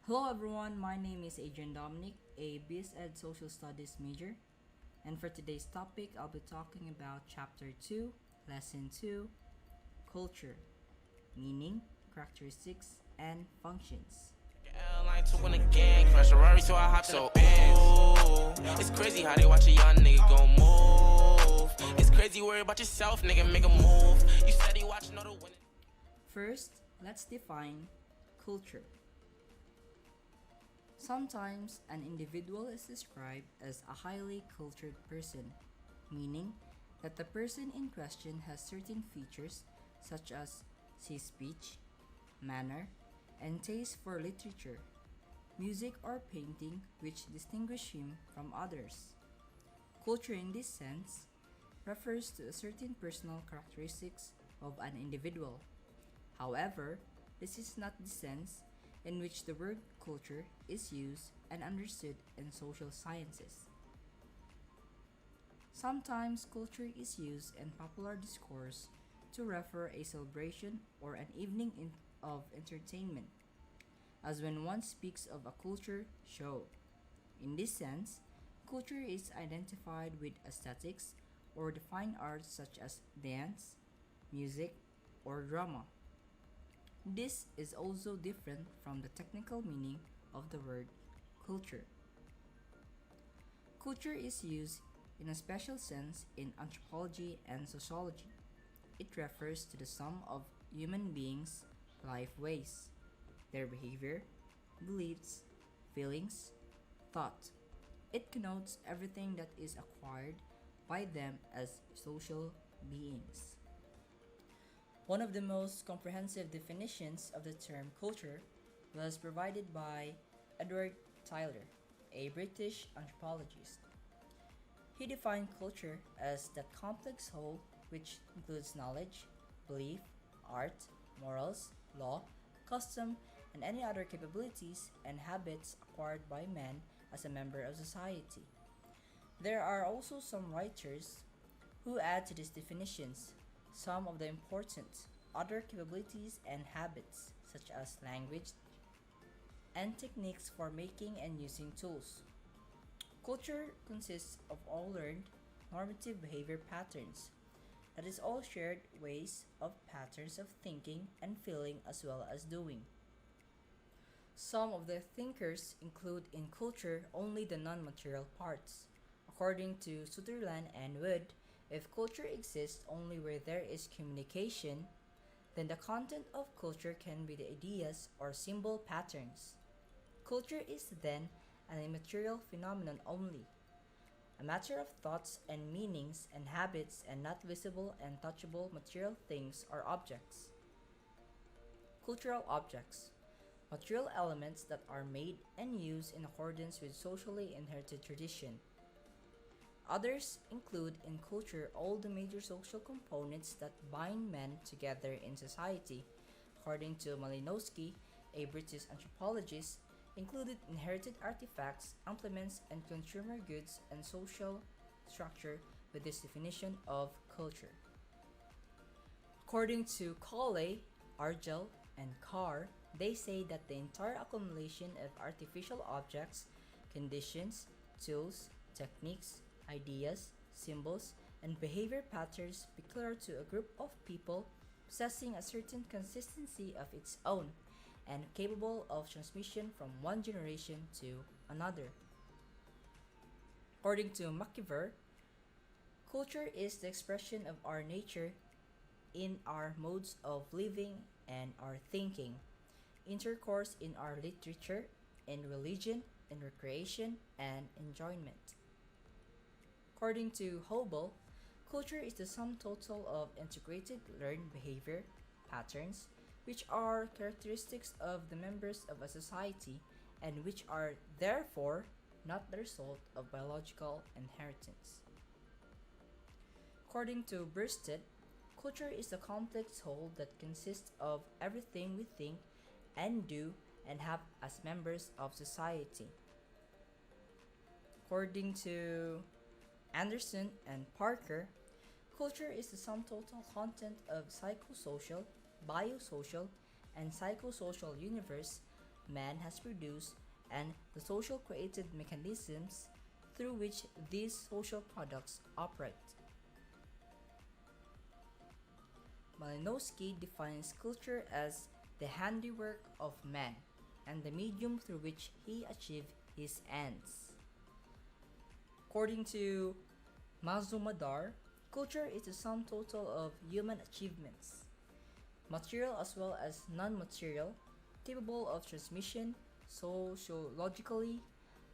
Hello everyone, my name is Adrian Dominic, a BS Ed Social Studies major, and for today's topic, I'll be talking about Chapter 2, Lesson 2, Culture, Meaning, Characteristics, and Functions. Airline took on the gang, crash a Rari, so I hopped so it's crazy how they watch a young nigga go move. It's crazy worry about yourself, nigga, make a move. You steady watching all the winning. First, let's define culture. Sometimes an individual is described as a highly cultured person, meaning that the person in question has certain features such as his speech, manner, and taste for literature, music, or painting which distinguish him from others. Culture in this sense refers to a certain personal characteristics of an individual. However, this is not the sense in which the word culture is used and understood in social sciences. Sometimes culture is used in popular discourse to refer a celebration or an evening of entertainment, as when one speaks of a culture show. In this sense, culture is identified with aesthetics or the fine arts such as dance, music, or drama. This is also different from the technical meaning of the word culture. Culture is used in a special sense in anthropology and sociology. It refers to the sum of human beings' life ways, their behavior, beliefs, feelings, thought. It connotes everything that is acquired by them as social beings. One of the most comprehensive definitions of the term culture was provided by Edward Tylor, a British anthropologist. He defined culture as that complex whole which includes knowledge, belief, art, morals, law, custom, and any other capabilities and habits acquired by man as a member of society. There are also some writers who add to these definitions some of the important other capabilities and habits, such as language and techniques for making and using tools. Culture consists of all learned normative behavior patterns, that is, all shared ways of patterns of thinking and feeling as well as doing. Some of the thinkers include in culture only the non material parts. According to Sutherland and Wood, if culture exists only where there is communication, then the content of culture can be the ideas or symbol patterns. Culture is then an immaterial phenomenon only, a matter of thoughts and meanings and habits and not visible and touchable material things or objects. Cultural objects, material elements that are made and used in accordance with socially inherited tradition. Others include in culture all the major social components that bind men together in society. According to Malinowski, a British anthropologist, included inherited artifacts, implements, and consumer goods and social structure with this definition of culture. According to Cooley, Argell, and Car, they say that the entire accumulation of artificial objects, conditions, tools, techniques, ideas, symbols, and behavior patterns peculiar to a group of people possessing a certain consistency of its own and capable of transmission from one generation to another. According to McKeever, culture is the expression of our nature in our modes of living and our thinking, intercourse in our literature, in religion, in recreation, and enjoyment. According to Hobel, culture is the sum total of integrated learned behavior patterns, which are characteristics of the members of a society and which are therefore not the result of biological inheritance. According to Bursted, culture is a complex whole that consists of everything we think and do and have as members of society. According to Anderson and Parker, culture is the sum total content of psychosocial, biosocial, and psychosocial universe man has produced and the social created mechanisms through which these social products operate. Malinowski defines culture as the handiwork of man and the medium through which he achieved his ends. According to Mazumadar, culture is the sum total of human achievements, material as well as non-material, capable of transmission sociologically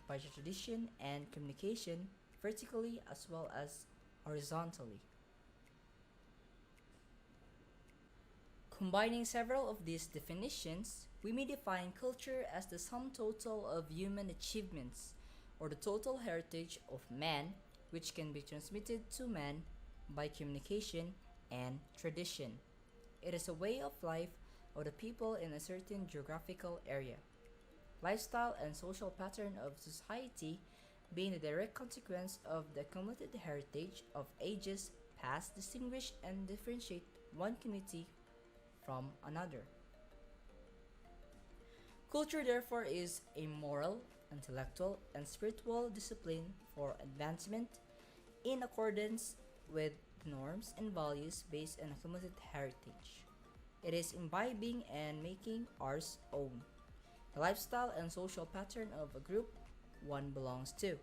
by tradition and communication vertically as well as horizontally. Combining several of these definitions, we may define culture as the sum total of human achievements or the total heritage of man, which can be transmitted to man by communication and tradition. It is a way of life of the people in a certain geographical area. Lifestyle and social pattern of society being the direct consequence of the accumulated heritage of ages past distinguish and differentiate one community from another. Culture therefore is a moral, intellectual, and spiritual discipline for advancement in accordance with norms and values based on accumulated heritage. It is imbibing and making ours own the lifestyle and social pattern of a group one belongs to.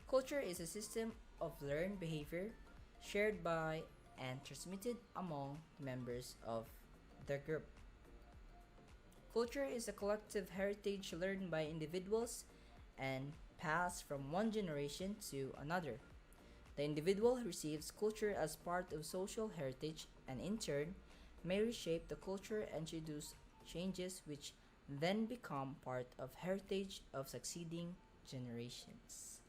Culture is a system of learned behavior shared by and transmitted among members of the group. Culture is a collective heritage learned by individuals and passed from one generation to another. The individual receives culture as part of social heritage and in turn may reshape the culture and introduce changes which then become part of heritage of succeeding generations.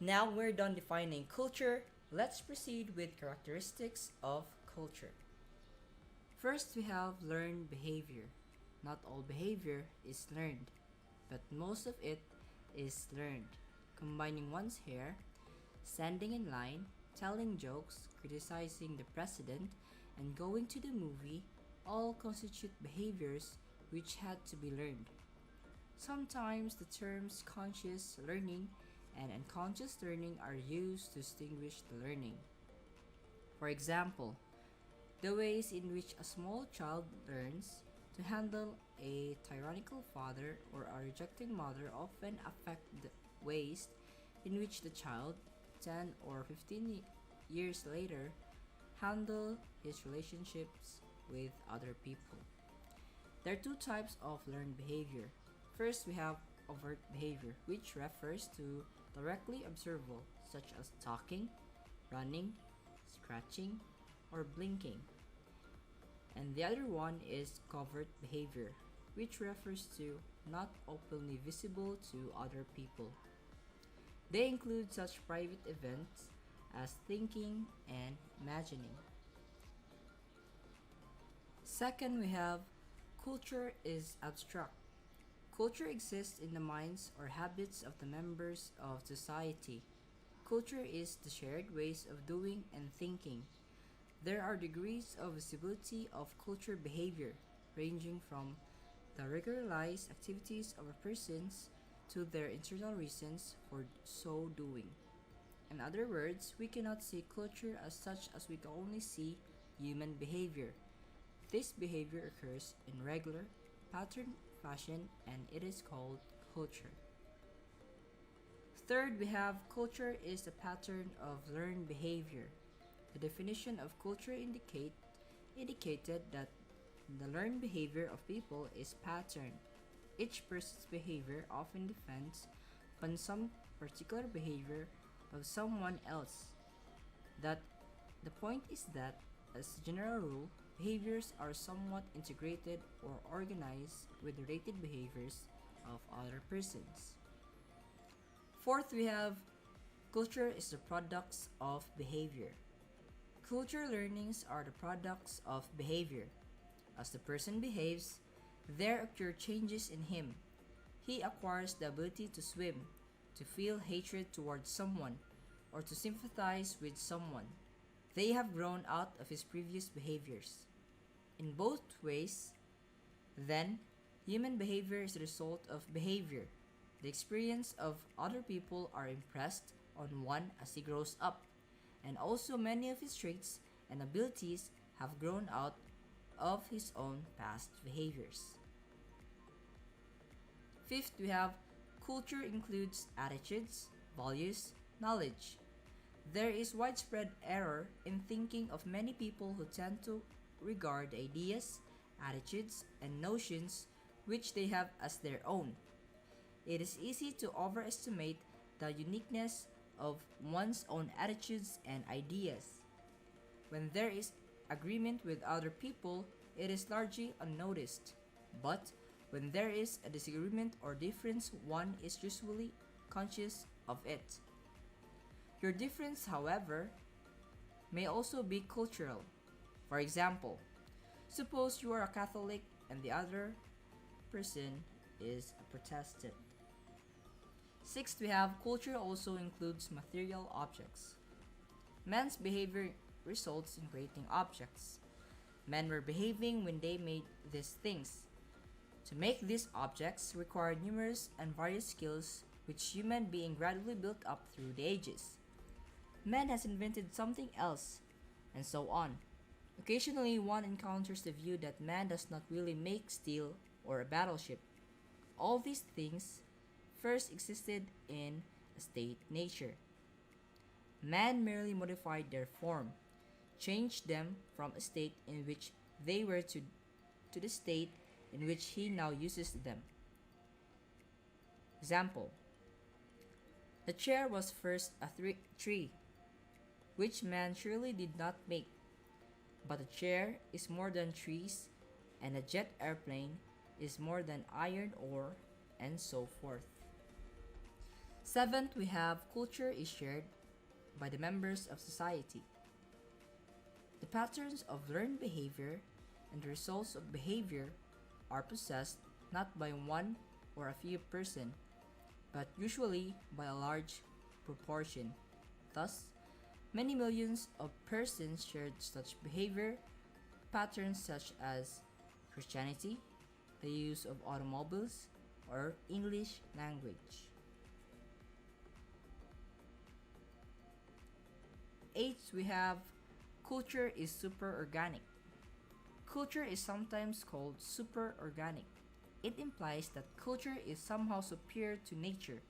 Now we're done defining culture, let's proceed with characteristics of culture. First, we have learned behavior. Not all behavior is learned, but most of it is learned. Combining one's hair, standing in line, telling jokes, criticizing the president, and going to the movie all constitute behaviors which had to be learned. Sometimes the terms conscious learning and unconscious learning are used to distinguish the learning. For example, the ways in which a small child learns to handle a tyrannical father or a rejecting mother often affect the ways in which the child, 10 or 15 years later, handle his relationships with other people. There are two types of learned behavior. First, we have overt behavior, which refers to directly observable, such as talking, running, scratching, or blinking. And the other one is covert behavior, which refers to not openly visible to other people. They include such private events as thinking and imagining. Second, we have culture is abstract. Culture exists in the minds or habits of the members of society. Culture is the shared ways of doing and thinking. There are degrees of visibility of culture behavior, ranging from the regularized activities of a persons to their internal reasons for so doing. In other words, we cannot see culture as such as we can only see human behavior. This behavior occurs in regular, patterned fashion and it is called culture. Third, we have culture is a pattern of learned behavior. The definition of culture indicated that the learned behavior of people is patterned. Each person's behavior often depends upon some particular behavior of someone else. That the point is that, as a general rule, behaviors are somewhat integrated or organized with related behaviors of other persons. Fourth, we have culture is the products of behavior. Culture learnings are the products of behavior. As the person behaves, there occur changes in him. He acquires the ability to swim, to feel hatred towards someone, or to sympathize with someone. They have grown out of his previous behaviors. In both ways, then, Human behavior is the result of behavior. The experience of other people are impressed on one as he grows up, and also many of his traits and abilities have grown out of his own past behaviors. Fifth, we have culture includes attitudes, values, knowledge. There is widespread error in thinking of many people who tend to regard ideas, attitudes, and notions which they have as their own. It is easy to overestimate the uniqueness of one's own attitudes and ideas. When there is agreement with other people, it is largely unnoticed. But when there is a disagreement or difference, one is usually conscious of it. Your difference, however, may also be cultural. For example, suppose you are a Catholic and the other person is a Protestant. Sixth, we have culture also includes material objects. Man's behavior results in creating objects. Men were behaving when they made these things. To make these objects required numerous and various skills which human being gradually built up through the ages. Man has invented something else, and so on. Occasionally one encounters the view that man does not really make steel or a battleship. All these things first existed in a state nature. Man merely modified their form, changed them from a state in which they were to the state in which he now uses them. Example: the chair was first a tree, which man surely did not make, but a chair is more than trees, and a jet airplane is more than iron ore, and so forth. Seventh, we have culture is shared by the members of society. The patterns of learned behavior and the results of behavior are possessed not by one or a few persons, but usually by a large proportion. Thus, many millions of persons shared such behavior patterns such as Christianity, the use of automobiles, or English language. Eighth, we have culture is superorganic. Culture is sometimes called superorganic. It implies that culture is somehow superior to nature.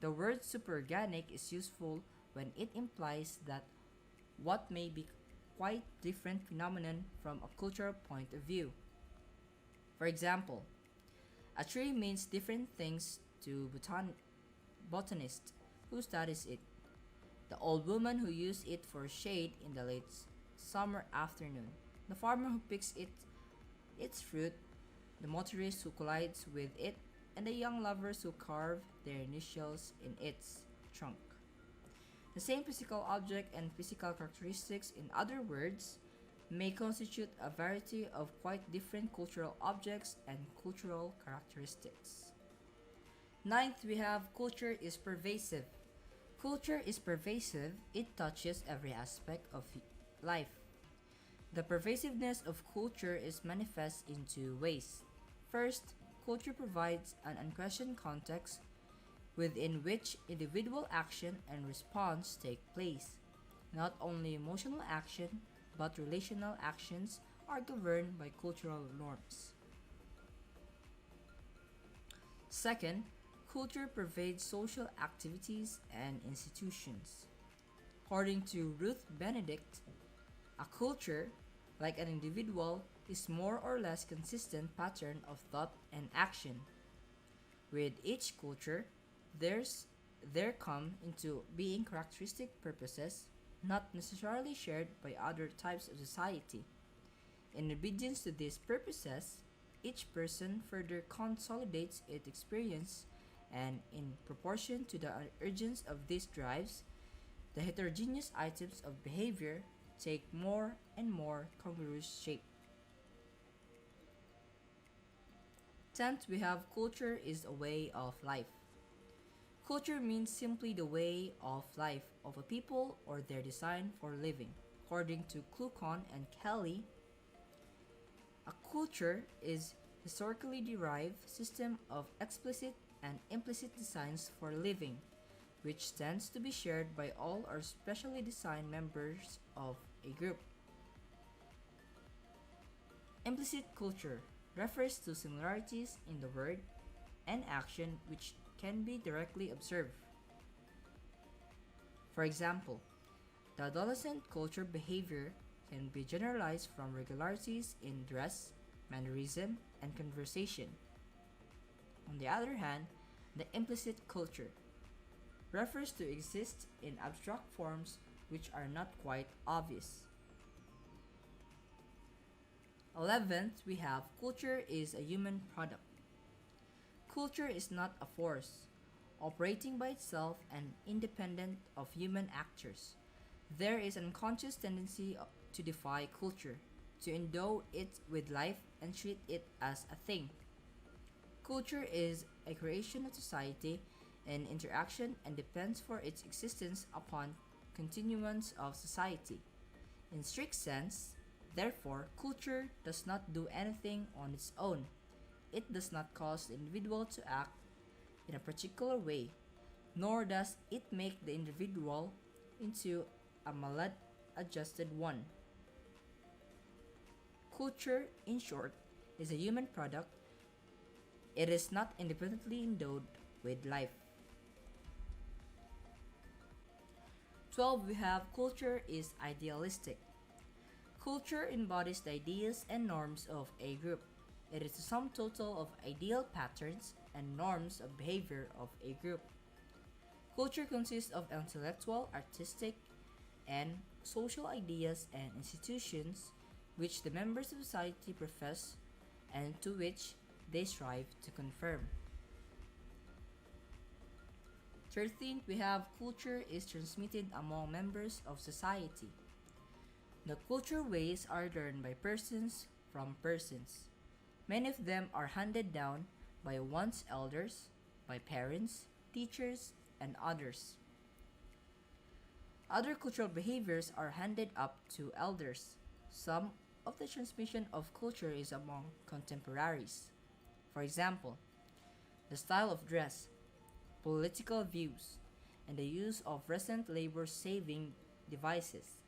The word superorganic is useful when it implies that what may be quite different phenomenon from a cultural point of view. For example, a tree means different things to botanists who studies it. The old woman who used it for shade in the late summer afternoon, the farmer who picks its fruit, the motorist who collides with it, and the young lovers who carve their initials in its trunk. The same physical object and physical characteristics, in other words, may constitute a variety of quite different cultural objects and cultural characteristics. Ninth, we have culture is pervasive. Culture is pervasive, it touches every aspect of life. The pervasiveness of culture is manifest in two ways. First, culture provides an unquestioned context within which individual action and response take place. Not only emotional action, but relational actions are governed by cultural norms. Second, culture pervades social activities and institutions. According to Ruth Benedict, a culture, like an individual, is more or less consistent pattern of thought and action. With each culture, there come into being characteristic purposes not necessarily shared by other types of society. In obedience to these purposes, each person further consolidates its experience, and in proportion to the urgence of these drives, the heterogeneous items of behavior take more and more congruous shape. 10th, we have culture is a way of life. Culture means simply the way of life of a people or their design for living. According to Kluckhohn and Kelly, a culture is historically derived system of explicit and implicit designs for living, which tends to be shared by all or specially designed members of a group. Implicit culture refers to similarities in the word and action which can be directly observed. For example, the adolescent culture behavior can be generalized from regularities in dress, mannerism, and conversation. On the other hand, the implicit culture refers to exist in abstract forms which are not quite obvious. 11th, we have culture is a human product. Culture is not a force, operating by itself and independent of human actors. There is an unconscious tendency to defy culture, to endow it with life and treat it as a thing. Culture is a creation of society and interaction and depends for its existence upon continuance of society. In strict sense, therefore, culture does not do anything on its own. It does not cause the individual to act in a particular way, nor does it make the individual into a maladjusted one. Culture, in short, is a human product. It is not independently endowed with life. 12. We have culture is idealistic. Culture embodies the ideas and norms of a group. It is the sum total of ideal patterns and norms of behavior of a group. Culture consists of intellectual, artistic, and social ideas and institutions which the members of society profess and to which they strive to conform. 13th, we have culture is transmitted among members of society. The culture ways are learned by persons from persons. Many of them are handed down by one's elders, by parents, teachers, and others. Other cultural behaviors are handed up to elders. Some of the transmission of culture is among contemporaries. For example, the style of dress, political views, and the use of recent labor-saving devices.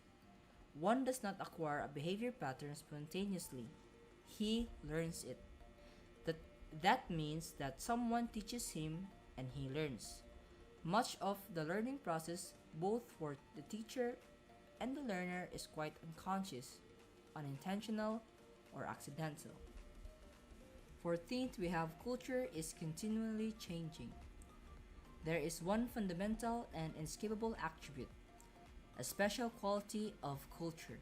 One does not acquire a behavior pattern spontaneously. He learns it. That means that someone teaches him and he learns. Much of the learning process, both for the teacher and the learner, is quite unconscious, unintentional, or accidental. 14th, we have culture is continually changing. There is one fundamental and inescapable attribute, a special quality of culture,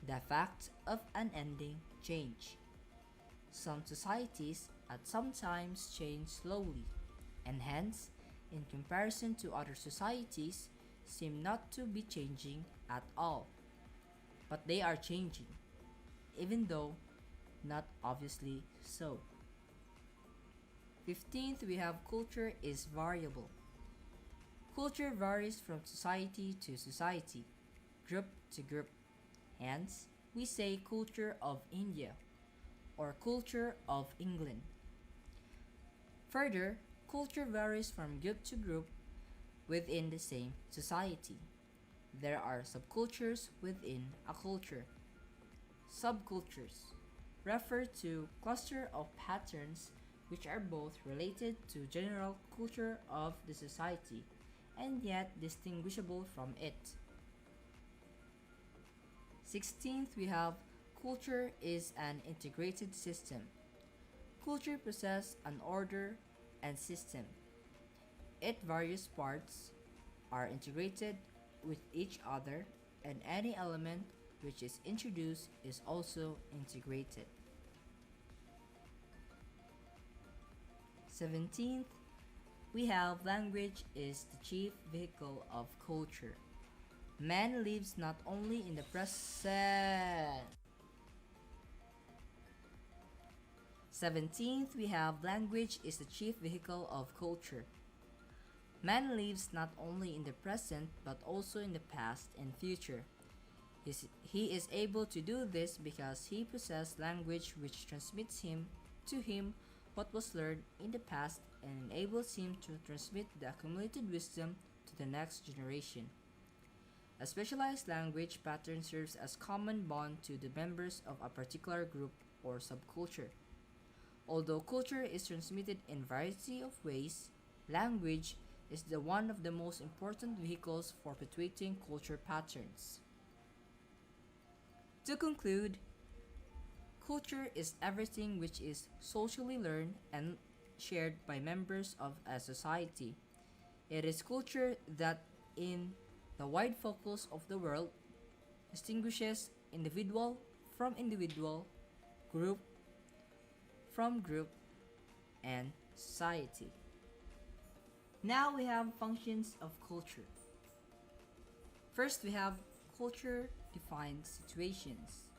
the fact of unending change. Some societies at some times change slowly, and hence, in comparison to other societies, seem not to be changing at all. But they are changing, even though not obviously so. 15th, we have culture is variable. Culture varies from society to society, group to group. Hence, we say culture of India or culture of England. Further, culture varies from group to group within the same society. There are subcultures within a culture. Subcultures refer to cluster of patterns which are both related to general culture of the society and yet distinguishable from it. 16th, we have culture is an integrated system. Culture possesses an order and system. Its various parts are integrated with each other, and any element which is introduced is also integrated. 17th, we have language is the chief vehicle of culture. Man lives not only in the present. 17th, we have language is the chief vehicle of culture. Man lives not only in the present but also in the past and future. He is able to do this because he possesses language which transmits him to him what was learned in the past and enables him to transmit the accumulated wisdom to the next generation. A specialized language pattern serves as common bond to the members of a particular group or subculture. Although culture is transmitted in variety of ways, language is the one of the most important vehicles for perpetuating culture patterns. To conclude, culture is everything which is socially learned and shared by members of a society. It is culture that, in the wide focus of the world, distinguishes individual from individual, group from group, and society. Now we have functions of culture. First, we have culture defined situations.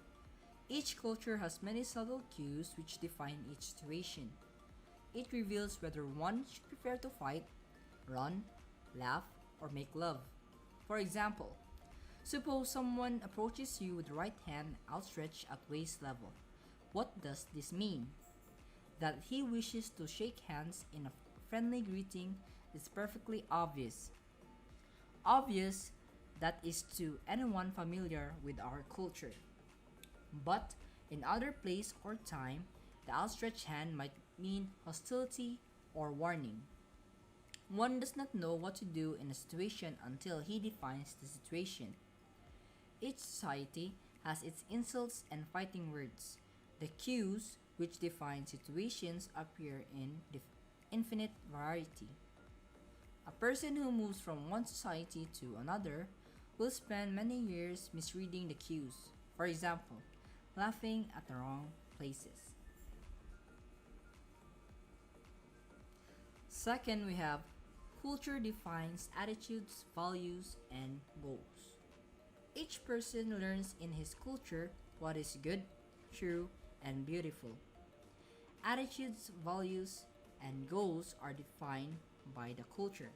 Each culture has many subtle cues which define each situation. It reveals whether one should prefer to fight, run, laugh, or make love. For example, suppose someone approaches you with the right hand outstretched at waist level. What does this mean? That he wishes to shake hands in a friendly greeting is perfectly obvious. Obvious, that is to anyone familiar with our culture. But in other place or time, the outstretched hand might mean hostility or warning. One does not know what to do in a situation until he defines the situation. Each society has its insults and fighting words. The cues which define situations appear in infinite variety. A person who moves from one society to another will spend many years misreading the cues. For example, laughing at the wrong places. Second, we have culture defines attitudes, values, and goals. Each person learns in his culture what is good, true, and beautiful. Attitudes, values, and goals are defined by the culture,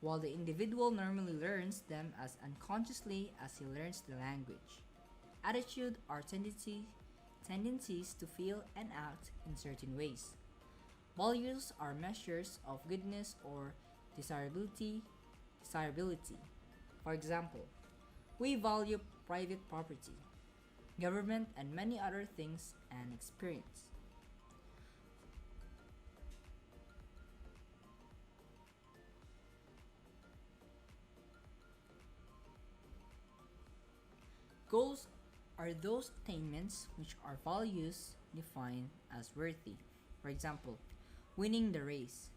while the individual normally learns them as unconsciously as he learns the language. Attitude are tendencies to feel and act in certain ways. Values are measures of goodness or desirability. For example, we value private property, government, and many other things and experience. Goals are those attainments which our values define as worthy. For example, winning the race,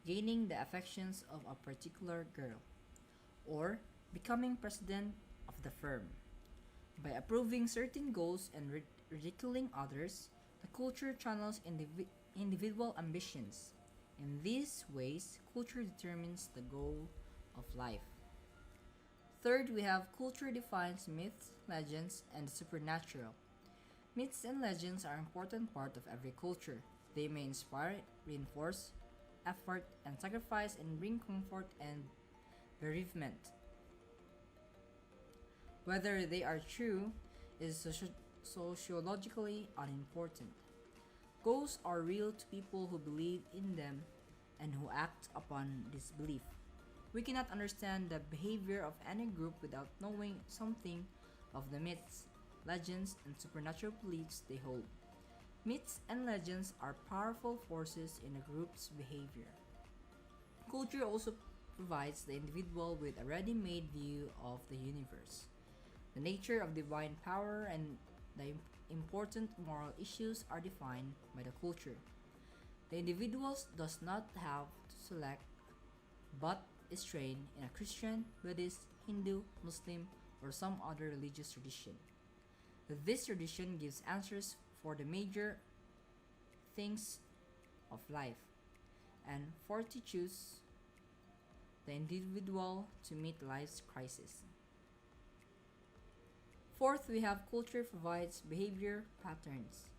gaining the affections of a particular girl, or becoming president of the firm. By approving certain goals and ridiculing others, the culture channels individual ambitions. In these ways, culture determines the goal of life. Third, we have culture defines myths, legends, and the supernatural. Myths and legends are an important part of every culture. They may inspire, reinforce effort and sacrifice, and bring comfort and bereavement. Whether they are true is sociologically unimportant. Goals are real to people who believe in them and who act upon this belief. We cannot understand the behavior of any group without knowing something of the myths, legends, and supernatural beliefs they hold. Myths and legends are powerful forces in a group's behavior. Culture also provides the individual with a ready-made view of the universe. The nature of divine power and the important moral issues are defined by the culture. The individual does not have to select, but is trained in a Christian, Buddhist, Hindu, Muslim, or some other religious tradition. This tradition gives answers for the major things of life and fortitudes the individual to meet life's crisis. Fourth, we have culture provides behavior patterns.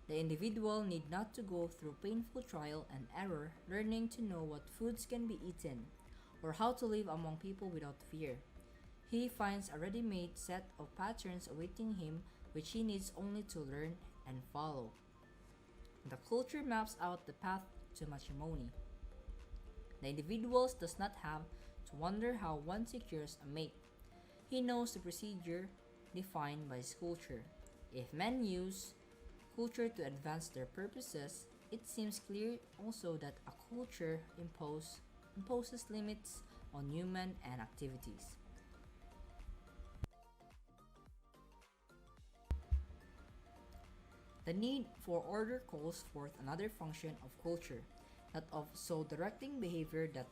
The individual need not to go through painful trial and error learning to know what foods can be eaten or how to live among people without fear. He finds a ready-made set of patterns awaiting him which he needs only to learn and follow. The culture maps out the path to matrimony. The individual does not have to wonder how one secures a mate. He knows the procedure defined by his culture. If men use culture to advance their purposes, it seems clear also that a culture imposes limits on human and activities. The need for order calls forth another function of culture, that of so directing behavior that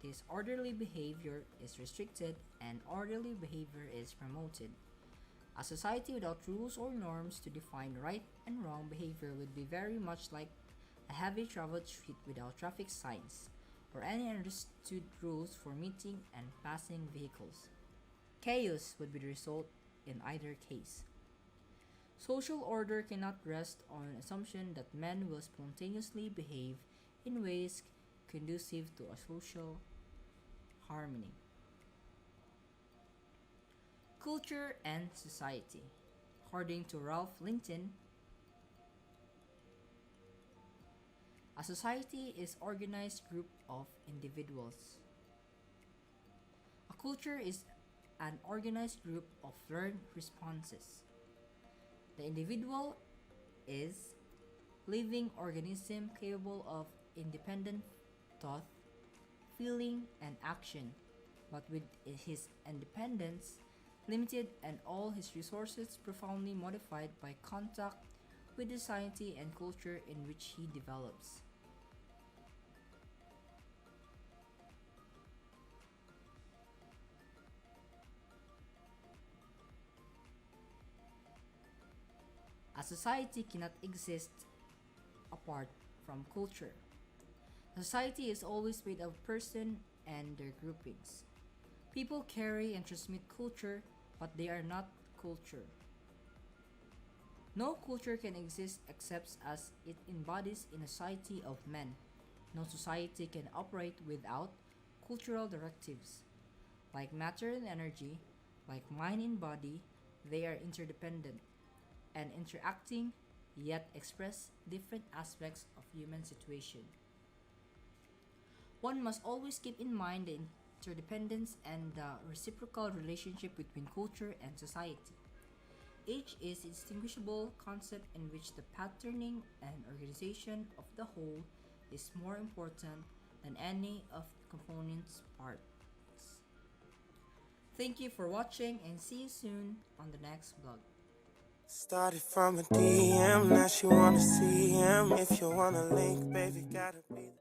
disorderly behavior is restricted and orderly behavior is promoted. A society without rules or norms to define right and wrong behavior would be very much like a heavy traveled street without traffic signs or any understood rules for meeting and passing vehicles. Chaos would be the result in either case. Social order cannot rest on an assumption that men will spontaneously behave in ways conducive to a social harmony. Culture and society. According to Ralph Linton, a society is an organized group of individuals. A culture is an organized group of learned responses. The individual is a living organism capable of independent thought, feeling, and action, but with his independence limited and all his resources profoundly modified by contact with the society and culture in which he develops. A society cannot exist apart from culture. A society is always made of persons and their groupings. People carry and transmit culture, but they are not culture. No culture can exist except as it embodies in a society of men. No society can operate without cultural directives. Like matter and energy, like mind and body, they are interdependent and interacting, yet express different aspects of human situation. One must always keep in mind the interdependence and the reciprocal relationship between culture and society. Each is a distinguishable concept in which the patterning and organization of the whole is more important than any of the components parts. Thank you for watching and see you soon on the next vlog. Started from a DM, now she wanna see him. If you wanna link, baby, gotta be